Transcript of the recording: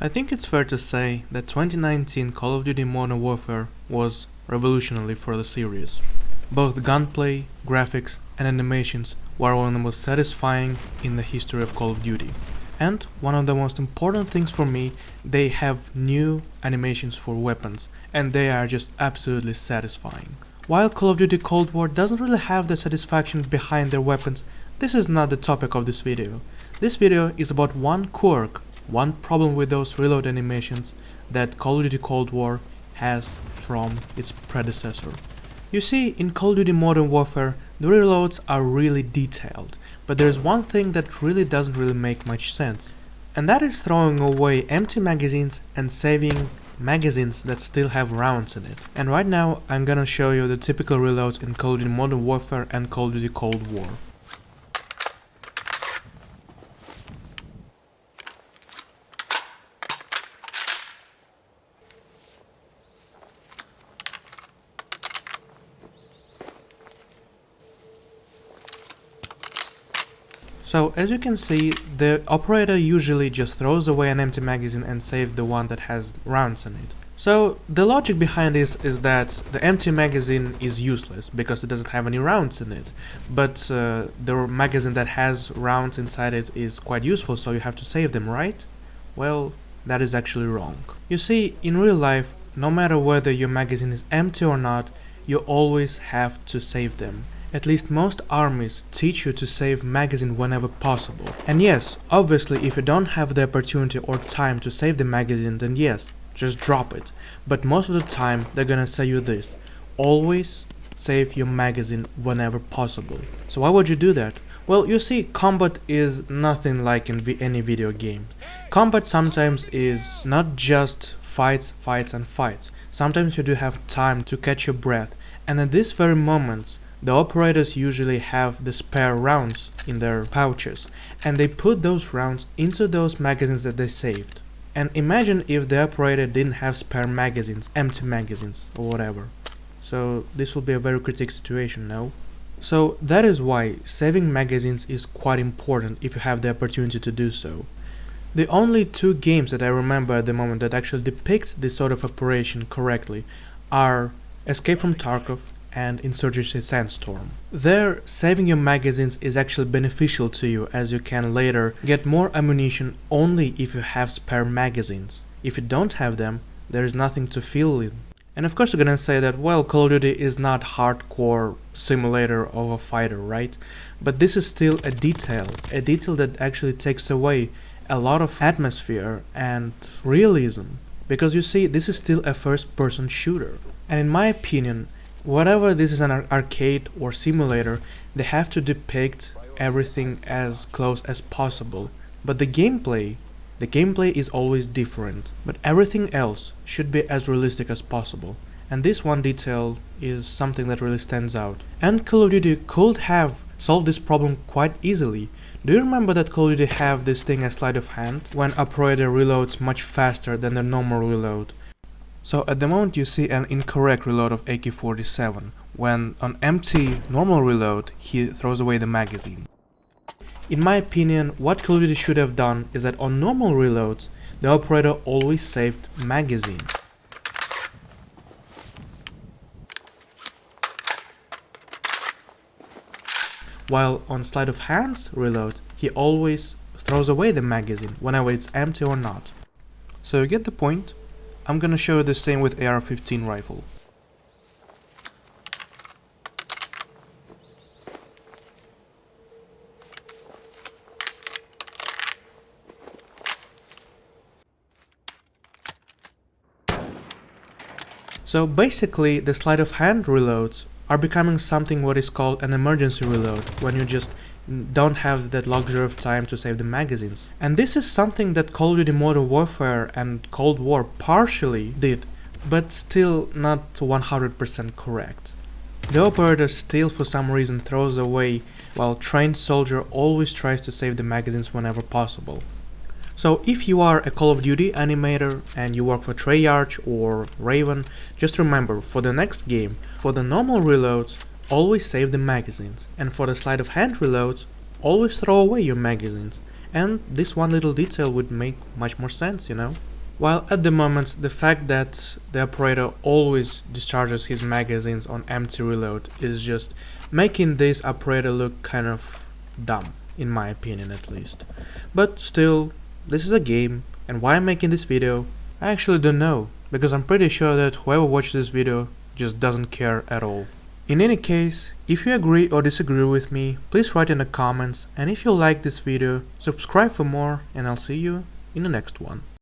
I think it's fair to say that 2019 Call of Duty Modern Warfare was revolutionary for the series. Both gunplay, graphics, and animations were one of the most satisfying in the history of Call of Duty. And one of the most important things for me, they have new animations for weapons, and they are just absolutely satisfying. While Call of Duty Cold War doesn't really have the satisfaction behind their weapons, this is not the topic of this video. This video is about one quirk, one problem with those reload animations that Call of Duty Cold War has from its predecessor. You see, in Call of Duty Modern Warfare, the reloads are really detailed, but there's one thing that really doesn't make much sense. And that is throwing away empty magazines and saving magazines that still have rounds in it. And right now I'm gonna show you the typical reloads in Call of Duty Modern Warfare and Call of Duty Cold War. So as you can see, the operator usually just throws away an empty magazine and saves the one that has rounds in it. So the logic behind this is that the empty magazine is useless because it doesn't have any rounds in it, but the magazine that has rounds inside it is quite useful, so you have to save them, right? Well, that is actually wrong. You see, in real life, no matter whether your magazine is empty or not, you always have to save them. At least most armies teach you to save magazine whenever possible. And yes, obviously if you don't have the opportunity or time to save the magazine, then yes, just drop it. But most of the time they're gonna say you this: always save your magazine whenever possible. So why would you do that? Well, you see, combat is nothing like in any video game. Combat sometimes is not just fights, and fights. Sometimes you do have time to catch your breath, and at these very moments the operators usually have the spare rounds in their pouches, and they put those rounds into those magazines that they saved. And imagine if the operator didn't have spare magazines, empty magazines, or whatever. So this will be a very critical situation, no? So that is why saving magazines is quite important if you have the opportunity to do so. The only two games that I remember at the moment that actually depict this sort of operation correctly are Escape from Tarkov and Insurgency Sandstorm. There, saving your magazines is actually beneficial to you, as you can later get more ammunition only if you have spare magazines. If you don't have them, there is nothing to fill in. And of course you're gonna say that, well, Call of Duty is not hardcore simulator of a fighter, right? But this is still a detail that actually takes away a lot of atmosphere and realism. Because you see, this is still a first-person shooter. And in my opinion, whatever this is an arcade or simulator, they have to depict everything as close as possible. But the gameplay is always different. But everything else should be as realistic as possible. And this one detail is something that really stands out. And Call of Duty could have solved this problem quite easily. Do you remember that Call of Duty have this thing as sleight of hand, when operator reloads much faster than the normal reload? So at the moment you see an incorrect reload of AK-47, when on empty normal reload he throws away the magazine. In my opinion, what Call of Duty should have done is that on normal reloads, the operator always saved magazine. While on sleight of hands reload, he always throws away the magazine, whenever it's empty or not. So you get the point? I'm gonna show you the same with AR-15 rifle. So basically the sleight of hand reloads are becoming something what is called an emergency reload, when you just don't have that luxury of time to save the magazines. And this is something that Call of Duty Modern Warfare and Cold War partially did, but still not 100% correct. The operator still for some reason throws away, while trained soldier always tries to save the magazines whenever possible. So if you are a Call of Duty animator and you work for Treyarch or Raven, just remember, for the next game, for the normal reloads, always save the magazines, and for the sleight of hand reloads, always throw away your magazines. And this one little detail would make much more sense, you know? While at the moment, the fact that the operator always discharges his magazines on empty reload is just making this operator look kind of dumb, in my opinion at least. But still, this is a game, and why I'm making this video, I actually don't know, because I'm pretty sure that whoever watched this video just doesn't care at all. In any case, if you agree or disagree with me, please write in the comments, and if you like this video, subscribe for more, and I'll see you in the next one.